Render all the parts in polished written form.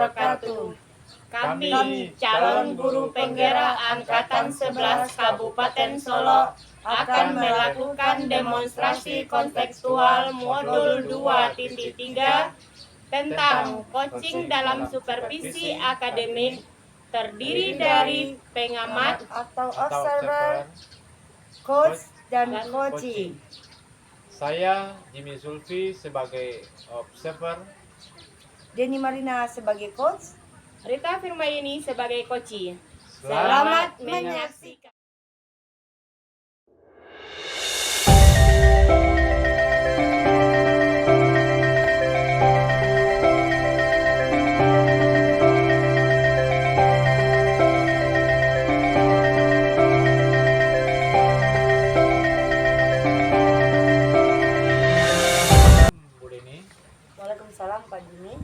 wabarakatuh. Kami calon guru Penggera Angkatan 11 Kabupaten Solo akan melakukan demonstrasi kontekstual modul 2.3 tentang coaching dalam supervisi akademik, terdiri dari pengamat atau observer, coach, dan coaching. Saya Jimmy Zulfi sebagai observer, Denny Marina sebagai coach. Rita Firmayeni sebagai coaching. Selamat menyaksikan. Bu Deni. Waalaikumsalam Pak Jimmy.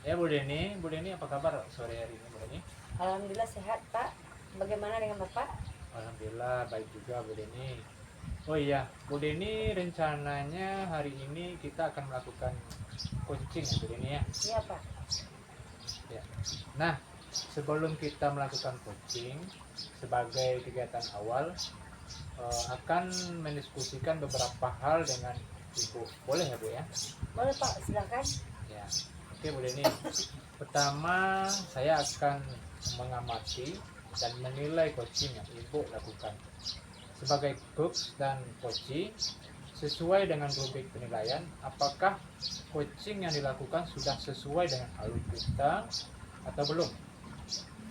Ya Bu Deni apa kabar sore hari ini Bu Deni? Alhamdulillah sehat Pak. Bagaimana dengan Bapak? Alhamdulillah baik juga Bu Deni. Oh iya Bu Deni, rencananya hari ini kita akan melakukan coaching ya Bu Deni ya? Iya Pak. Ya. Nah sebelum kita melakukan coaching sebagai kegiatan awal akan mendiskusikan beberapa hal dengan Ibu. Boleh ya Bu ya? Boleh Pak, silakan. Ya. Oke Bu Deni, pertama saya akan mengamati dan menilai coaching yang Ibu lakukan. Sebagai coach dan coachee, sesuai dengan rubrik penilaian, apakah coaching yang dilakukan sudah sesuai dengan alur kita atau belum?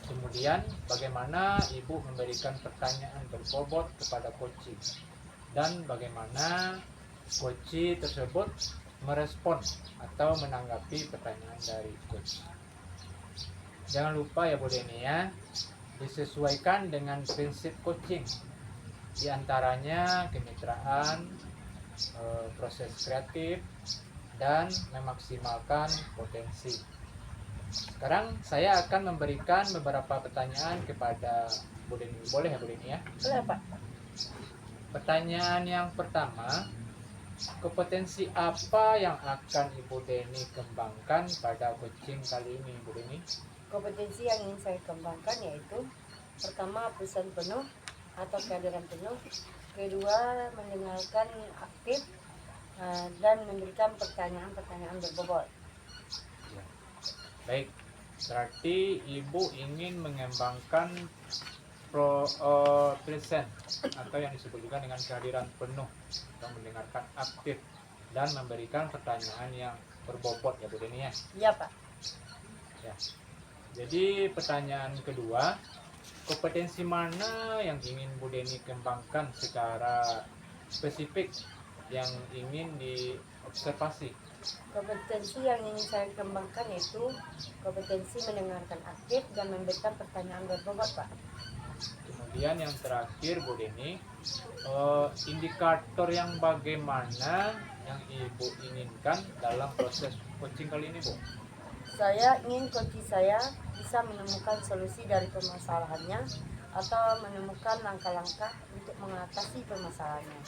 Kemudian bagaimana Ibu memberikan pertanyaan berbobot kepada coachee dan bagaimana coachee tersebut merespon atau menanggapi pertanyaan dari coach. Jangan lupa ya Bu Deni ya, disesuaikan dengan prinsip coaching, diantaranya kemitraan, proses kreatif, dan memaksimalkan potensi. Sekarang saya akan memberikan beberapa pertanyaan kepada Bu Deni. Boleh ya Bu Deni ya? Boleh Pak. Pertanyaan yang pertama, kompetensi apa yang akan Ibu Deni kembangkan pada coaching kali ini Bu Deni? Kompetensi yang ingin saya kembangkan yaitu pertama pesan penuh atau kehadiran penuh, kedua mendengarkan aktif, dan memberikan pertanyaan-pertanyaan berbobot. Ya. Baik, berarti Ibu ingin mengembangkan present atau yang disebut juga dengan kehadiran penuh, atau mendengarkan aktif dan memberikan pertanyaan yang berbobot ya Bu Deni ya? Iya Pak. Ya. Jadi pertanyaan kedua, kompetensi mana yang ingin Bu Deni kembangkan secara spesifik yang ingin diobservasi? Kompetensi yang ingin saya kembangkan yaitu kompetensi mendengarkan aktif dan memberikan pertanyaan berbobot Pak. Kemudian yang terakhir Bu Deni, indikator yang bagaimana yang Ibu inginkan dalam proses coaching kali ini Bu? Saya ingin coaching saya bisa menemukan solusi dari permasalahannya atau menemukan langkah-langkah untuk mengatasi permasalahannya.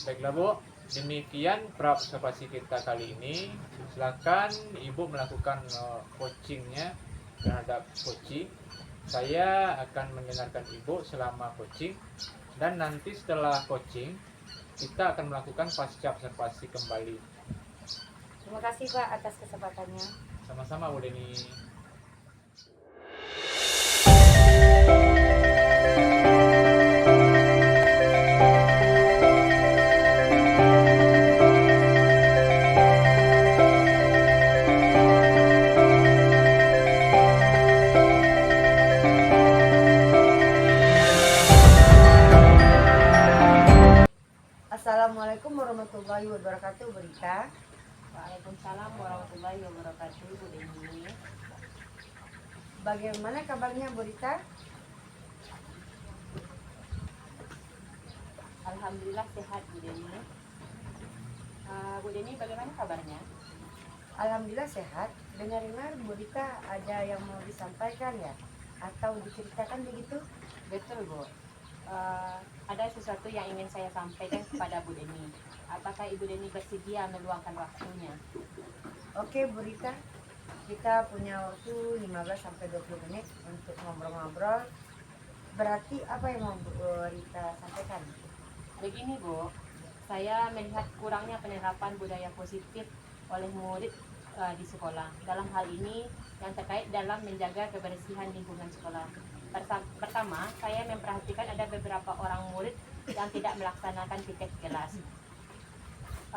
Baiklah Bu, demikian observasi kita kali ini. Silakan Ibu melakukan coachingnya terhadap coaching. Saya akan mendengarkan Ibu selama coaching, dan nanti setelah coaching kita akan melakukan pasca observasi kembali. Terima kasih Pak atas kesempatannya. Sama-sama Bu Deni. Assalamualaikum warahmatullahi wabarakatuh Bu Rita. Waalaikumsalam warahmatullahi wabarakatuh Bu Deni. Bagaimana kabarnya Bu Rita? Alhamdulillah sehat Bu Deni. Bu Deni bagaimana kabarnya? Alhamdulillah sehat. Dengar-dengar Bu Rita ada yang mau disampaikan ya? Atau diceritakan begitu? Betul Bu. ada sesuatu yang ingin saya sampaikan kepada Bu Deni. Apakah Ibu Deni bersedia meluangkan waktunya? Oke Bu Rita, kita punya waktu 15-20 menit untuk ngobrol-ngobrol. Berarti apa yang mau Bu Rita sampaikan? Begini Bu, saya melihat kurangnya penerapan budaya positif oleh murid di sekolah. Dalam hal ini yang terkait dalam menjaga kebersihan lingkungan sekolah. Pertama, saya memperhatikan ada beberapa orang murid yang tidak melaksanakan piket kelas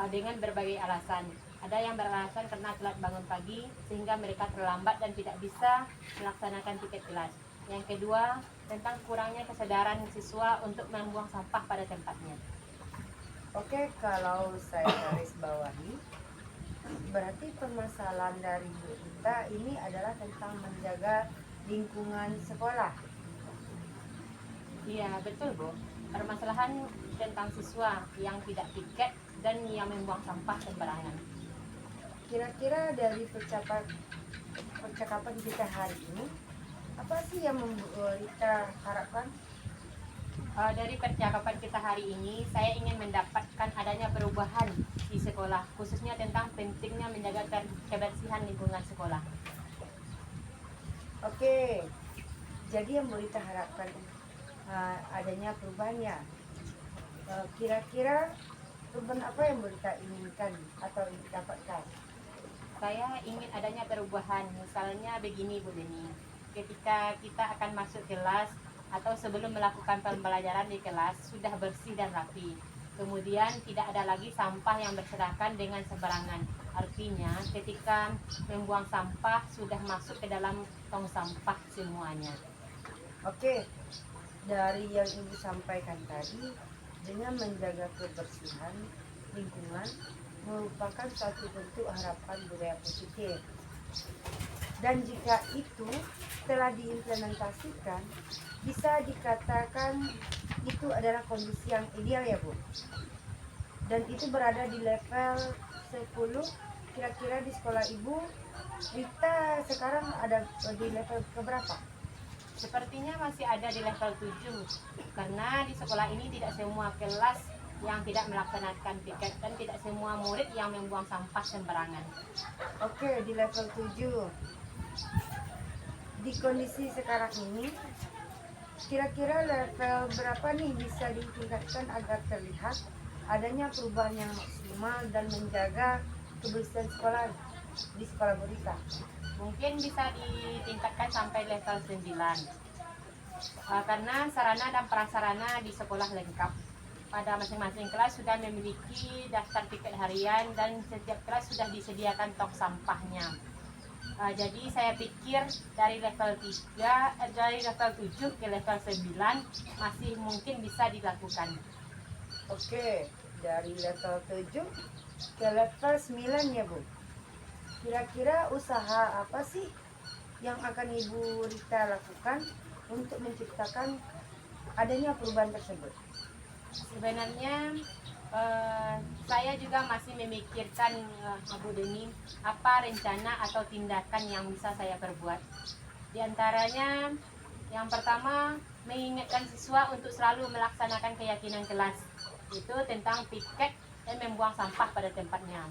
dengan berbagai alasan. Ada yang beralasan karena telat bangun pagi sehingga mereka terlambat dan tidak bisa melaksanakan piket kelas. Yang kedua, tentang kurangnya kesadaran siswa untuk membuang sampah pada tempatnya. Oke, kalau saya garis bawahi, berarti permasalahan dari Bu Rita ini adalah tentang menjaga lingkungan sekolah. Iya, betul Bu. Permasalahan tentang siswa yang tidak piket dan yang membuang sampah sembarangan. Kira-kira dari percakapan kita hari ini, apa sih yang Bu Rita harapkan? Dari percakapan kita hari ini, saya ingin mendapatkan adanya perubahan di sekolah, khususnya tentang pentingnya menjaga kebersihan lingkungan sekolah. Oke, jadi yang Bu Rita harapkan adanya perubahannya. Kira-kira perubahan apa yang Bu Rita inginkan atau dapatkan? Saya ingin adanya perubahan, misalnya begini Bu Deni. Ketika kita akan masuk kelas atau sebelum melakukan pembelajaran di kelas sudah bersih dan rapi. Kemudian tidak ada lagi sampah yang berserakan dengan sembarangan. Artinya ketika membuang sampah sudah masuk ke dalam tong sampah semuanya. Oke, dari yang Ibu sampaikan tadi, dengan menjaga kebersihan lingkungan merupakan suatu bentuk harapan budaya positif. Dan jika itu telah diimplementasikan, bisa dikatakan itu adalah kondisi yang ideal ya Bu. Dan itu berada di level 10. Kira-kira di sekolah Ibu, Rita sekarang ada di level keberapa? Sepertinya masih ada di level 7, karena di sekolah ini tidak semua kelas yang tidak melaksanakan piket dan tidak semua murid yang membuang sampah sembarangan. Oke, di level 7. Di kondisi sekarang ini, kira-kira level berapa nih bisa ditingkatkan agar terlihat adanya perubahan yang maksimal dan menjaga kebersihan sekolah di sekolah Bu Rita? Mungkin bisa ditingkatkan sampai level 9. Karena sarana dan prasarana di sekolah lengkap. Pada masing-masing kelas sudah memiliki daftar piket harian dan setiap kelas sudah disediakan tong sampahnya. Jadi saya pikir dari level 7 ke level 9 masih mungkin bisa dilakukan. Oke, dari level 7 ke level 9 ya Bu. Kira-kira usaha apa sih yang akan Ibu Rita lakukan untuk menciptakan adanya perubahan tersebut? Sebenarnya saya juga masih memikirkan Bu Deni, apa rencana atau tindakan yang bisa saya perbuat. Di antaranya yang pertama, mengingatkan siswa untuk selalu melaksanakan keyakinan kelas, itu tentang piket dan membuang sampah pada tempatnya.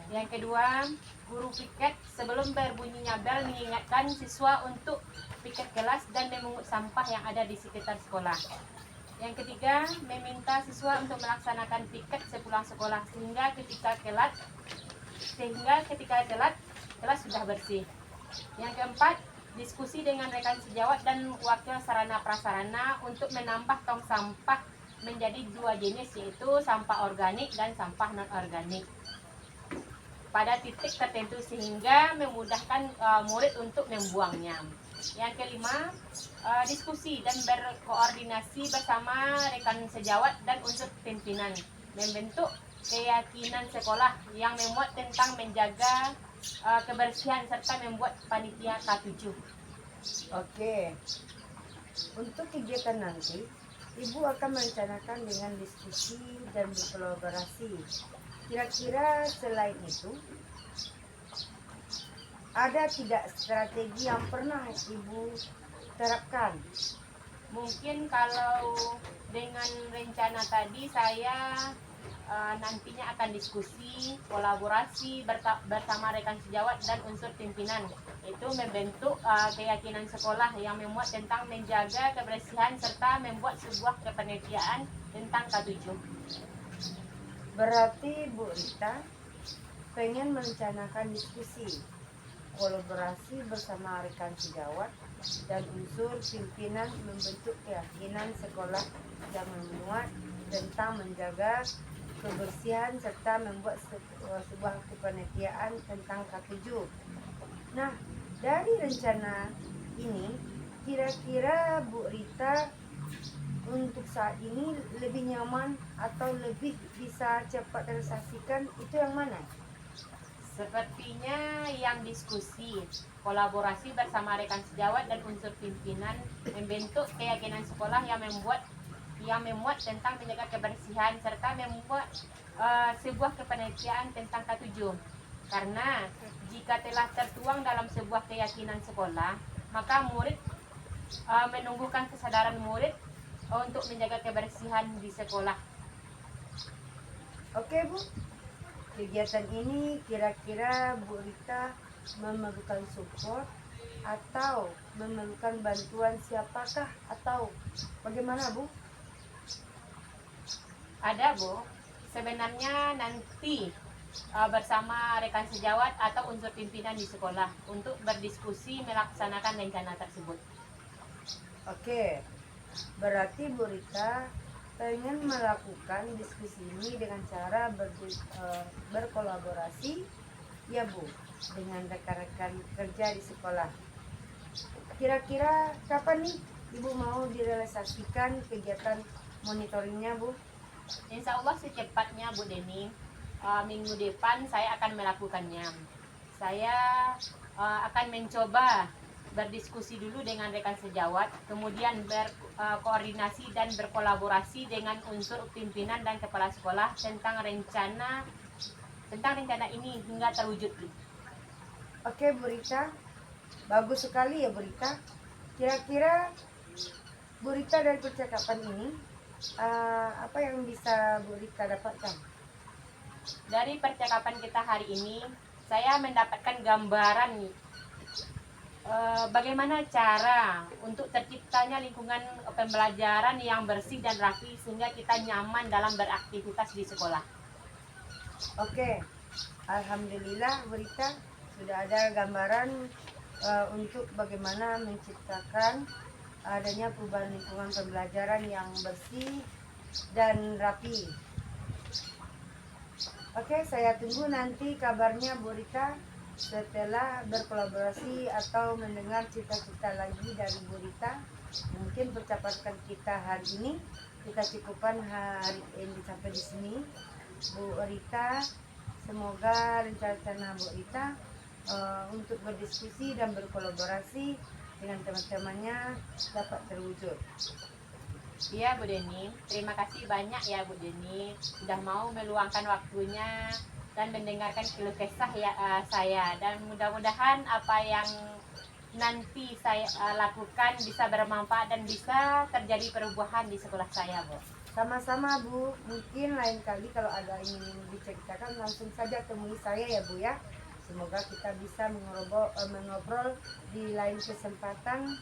Yang kedua, guru piket sebelum berbunyinya bel mengingatkan siswa untuk piket kelas dan memungut sampah yang ada di sekitar sekolah. Yang ketiga, meminta siswa untuk melaksanakan piket sepulang sekolah sehingga ketika telat kelas sudah bersih. Yang keempat, diskusi dengan rekan sejawat dan wakil sarana prasarana untuk menambah tong sampah menjadi 2 jenis, yaitu sampah organik dan sampah non organik pada titik tertentu sehingga memudahkan murid untuk membuangnya. Yang kelima, diskusi dan berkoordinasi bersama rekan sejawat dan unsur pimpinan membentuk keyakinan sekolah yang memuat tentang menjaga kebersihan serta membuat panitia K7. Oke, untuk kegiatan nanti Ibu akan merencanakan dengan diskusi dan berkolaborasi. Kira-kira selain itu, ada tidak strategi yang pernah Ibu terapkan Mungkin kalau dengan rencana tadi saya nantinya akan diskusi, kolaborasi bersama rekan sejawat dan unsur pimpinan. Itu membentuk keyakinan sekolah yang memuat tentang menjaga kebersihan serta membuat sebuah kepanitiaan tentang K7. Berarti Bu Rita pengen merencanakan diskusi, kolaborasi bersama rekan sejawat dan unsur pimpinan membentuk keyakinan sekolah yang memuat tentang menjaga kebersihan serta membuat sebuah kepanitiaan tentang K7. Nah, dari rencana ini, kira-kira Bu Rita untuk saat ini lebih nyaman atau lebih bisa cepat realisasikan itu yang mana? Sepertinya yang diskusi, kolaborasi bersama rekan sejawat dan unsur pimpinan membentuk keyakinan sekolah yang memuat tentang menjaga kebersihan serta membuat sebuah kepanitiaan tentang K7. Karena jika telah tertuang dalam sebuah keyakinan sekolah, maka murid menumbuhkan kesadaran murid untuk menjaga kebersihan di sekolah. Oke Bu, kegiatan ini kira-kira Bu Rita memerlukan support atau memerlukan bantuan siapakah atau bagaimana Bu? Ada Bu, sebenarnya nanti bersama rekan sejawat atau unsur pimpinan di sekolah untuk berdiskusi melaksanakan rencana tersebut. Oke, berarti Bu Rita pengen melakukan diskusi ini dengan cara berkolaborasi ya Bu dengan rekan-rekan kerja di sekolah. Kira-kira kapan nih Ibu mau direalisasikan kegiatan monitoringnya Bu? Insya Allah secepatnya Bu Deni, minggu depan saya akan melakukannya. Saya akan mencoba berdiskusi dulu dengan rekan sejawat, kemudian berkoordinasi dan berkolaborasi dengan unsur pimpinan dan kepala sekolah tentang rencana ini hingga terwujud. Oke Bu Rita, bagus sekali ya Bu Rita. Kira-kira Bu Rita dari percakapan ini apa yang bisa Bu Rita dapatkan? Dari percakapan kita hari ini, saya mendapatkan gambaran bagaimana cara untuk terciptanya lingkungan pembelajaran yang bersih dan rapi sehingga kita nyaman dalam beraktivitas di sekolah. Oke, alhamdulillah Bu Rita sudah ada gambaran untuk bagaimana menciptakan adanya perubahan lingkungan pembelajaran yang bersih dan rapi. Oke, saya tunggu nanti kabarnya Bu Rita setelah berkolaborasi atau mendengar cita-cita lagi dari Bu Rita. Mungkin percakapan kita hari ini kita cukupkan hari ini sampai di sini. Bu Rita, semoga rencana Bu Rita untuk berdiskusi dan berkolaborasi dengan teman-temannya dapat terwujud. Iya Bu Deni, terima kasih banyak ya Bu Deni sudah mau meluangkan waktunya dan mendengarkan keluh kesah saya, dan mudah-mudahan apa yang nanti saya lakukan bisa bermanfaat dan bisa terjadi perubahan di sekolah saya Bu. Sama-sama Bu, mungkin lain kali kalau ada yang ingin diceritakan langsung saja temui saya ya Bu ya. Semoga kita bisa mengobrol di lain kesempatan.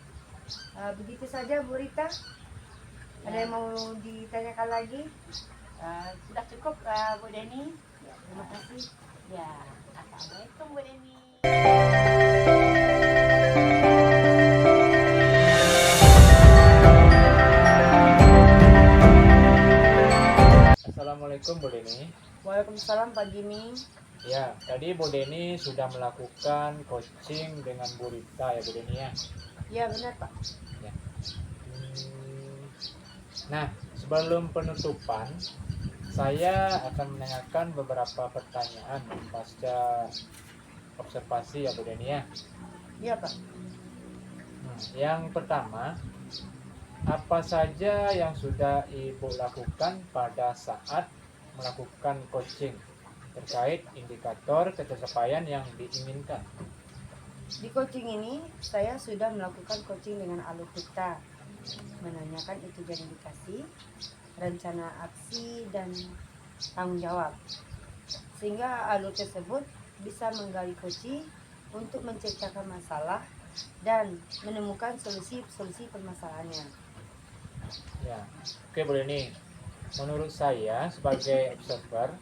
Begitu saja Bu Rita. Ada yang mau ditanyakan lagi? Sudah cukup Bu Deni. Ya, terima kasih. Ya, assalamualaikum Bu Deni. Assalamualaikum Bu Deni. Waalaikumsalam Pak Jimmy. Ya, tadi Bu Deni sudah melakukan coaching dengan Bu Rita ya Bu Deni ya. Ya benar Pak. Ya. Nah, sebelum penutupan, saya akan menanyakan beberapa pertanyaan pasca observasi ya Bu Deni ya. Iya Pak. Yang pertama, apa saja yang sudah Ibu lakukan pada saat melakukan coaching terkait indikator ketercapaian yang diinginkan? Di coaching ini saya sudah melakukan coaching dengan Alutika menanyakan identifikasi, rencana aksi, dan tanggung jawab. Sehingga alur tersebut bisa menggali kunci untuk menciptakan masalah dan menemukan solusi permasalahannya. Ya, oke boleh nih. Menurut saya sebagai observer,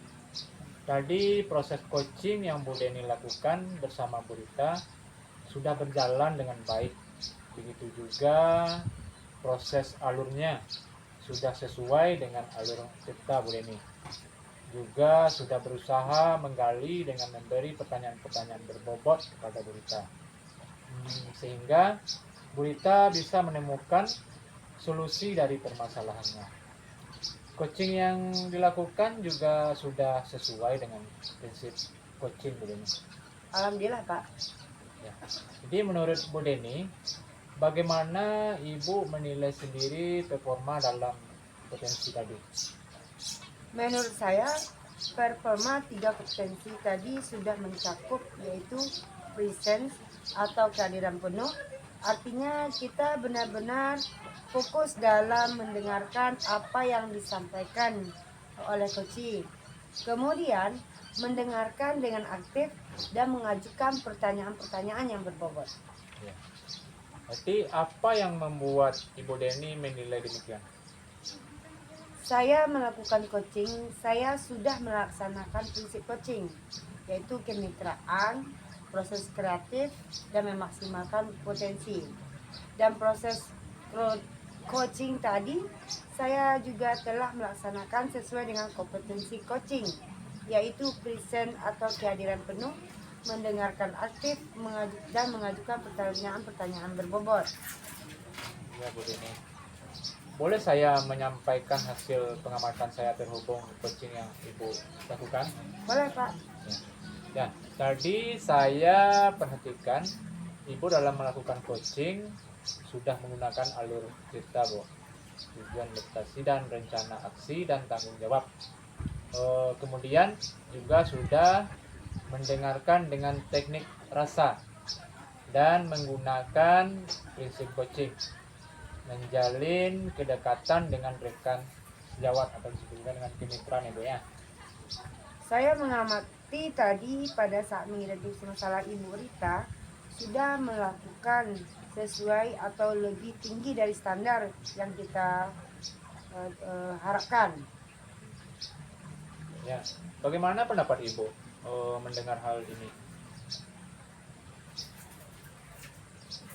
tadi proses coaching yang Bu Deni lakukan bersama Bu Rita sudah berjalan dengan baik. Begitu juga proses alurnya sudah sesuai dengan alur kita Bu Deni. Juga sudah berusaha menggali dengan memberi pertanyaan-pertanyaan berbobot kepada Bu Rita. Sehingga Bu Rita bisa menemukan solusi dari permasalahannya. Coaching yang dilakukan juga sudah sesuai dengan prinsip coaching Bu Deni. Alhamdulillah Pak. Ya. Jadi menurut Bu Deni, bagaimana Ibu menilai sendiri performa dalam potensi tadi? Menurut saya, performa 3 kompetensi tadi sudah mencakup, yaitu presence atau kehadiran penuh. Artinya kita benar-benar fokus dalam mendengarkan apa yang disampaikan oleh coach. Kemudian mendengarkan dengan aktif dan mengajukan pertanyaan-pertanyaan yang berbobot. Ya. Berarti apa yang membuat Ibu Deni menilai demikian? Saya melakukan coaching, saya sudah melaksanakan prinsip coaching, yaitu kemitraan, proses kreatif, dan memaksimalkan potensi. Dan proses coaching tadi, saya juga telah melaksanakan sesuai dengan kompetensi coaching, yaitu present atau kehadiran penuh, mendengarkan aktif, dan mengajukan pertanyaan-pertanyaan berbobot. Ya Bu Deni. Boleh saya menyampaikan hasil pengamatan saya terhubung coaching yang Ibu lakukan? Boleh Pak? Ya, tadi saya perhatikan Ibu dalam melakukan coaching sudah menggunakan alur cerita, Bu. Tujuan, adaptasi, dan rencana aksi dan tanggung jawab. Kemudian juga sudah mendengarkan dengan teknik rasa dan menggunakan prinsip coaching, menjalin kedekatan dengan rekan sejawat atau disebutkan dengan kemitraan, Ibu ya. Saya mengamati tadi pada saat mengidentifikasi masalah Ibu Rita sudah melakukan sesuai atau lebih tinggi dari standar yang kita harapkan. Ya, bagaimana pendapat Ibu mendengar hal ini?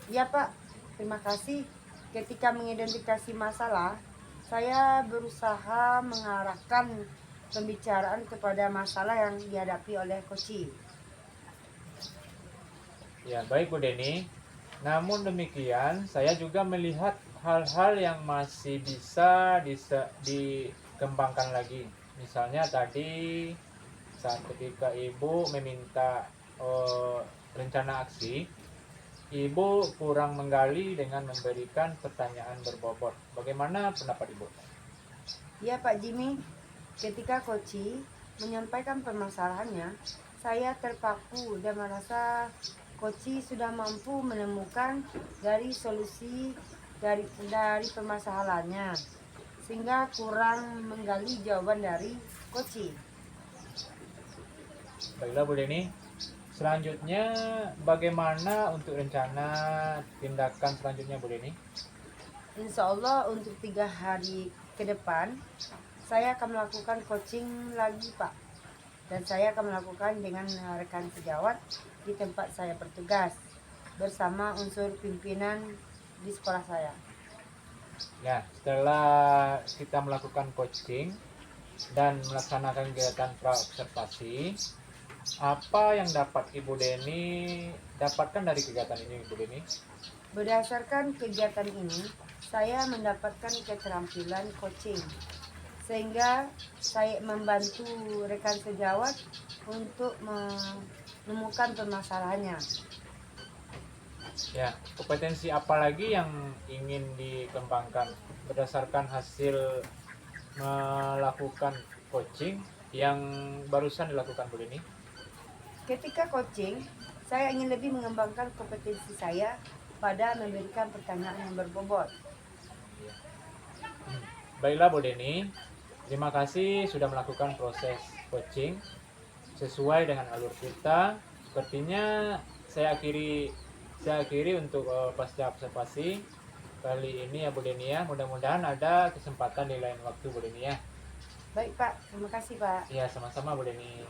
Ya Pak, terima kasih. Ketika mengidentifikasi masalah, saya berusaha mengarahkan pembicaraan kepada masalah yang dihadapi oleh coach. Ya, baik Bu Deni. Namun demikian, saya juga melihat hal-hal yang masih bisa dikembangkan lagi. Misalnya tadi saat ketika Ibu meminta rencana aksi, Ibu kurang menggali dengan memberikan pertanyaan berbobot. Bagaimana pendapat Ibu? Ya Pak Jimmy, ketika coach menyampaikan permasalahannya, saya terpaku dan merasa coach sudah mampu menemukan dari solusi dari permasalahannya, sehingga kurang menggali jawaban dari coach. Baiklah Bu Deni. Selanjutnya bagaimana untuk rencana tindakan selanjutnya Bu Deni? Insya Allah untuk 3 hari ke depan saya akan melakukan coaching lagi Pak, dan saya akan melakukan dengan rekan sejawat di tempat saya bertugas bersama unsur pimpinan di sekolah saya. Ya, setelah kita melakukan coaching dan melaksanakan kegiatan praobservasi, apa yang dapat Ibu Deni dapatkan dari kegiatan ini, Ibu Deni? Berdasarkan kegiatan ini, saya mendapatkan keterampilan coaching, sehingga saya membantu rekan sejawat untuk menemukan permasalahannya. Ya, kompetensi apa lagi yang ingin dikembangkan berdasarkan hasil melakukan coaching yang barusan dilakukan Bu Deni? Ketika coaching, saya ingin lebih mengembangkan kompetensi saya pada memberikan pertanyaan yang berbobot. Iya. Baiklah Bu Deni, terima kasih sudah melakukan proses coaching sesuai dengan alur kita. Sepertinya saya akhiri untuk pasca observasi kali ini ya Bu Deni ya. Mudah-mudahan ada kesempatan di lain waktu Bu Deni ya. Baik Pak, terima kasih Pak. Ya sama-sama Bu Deni.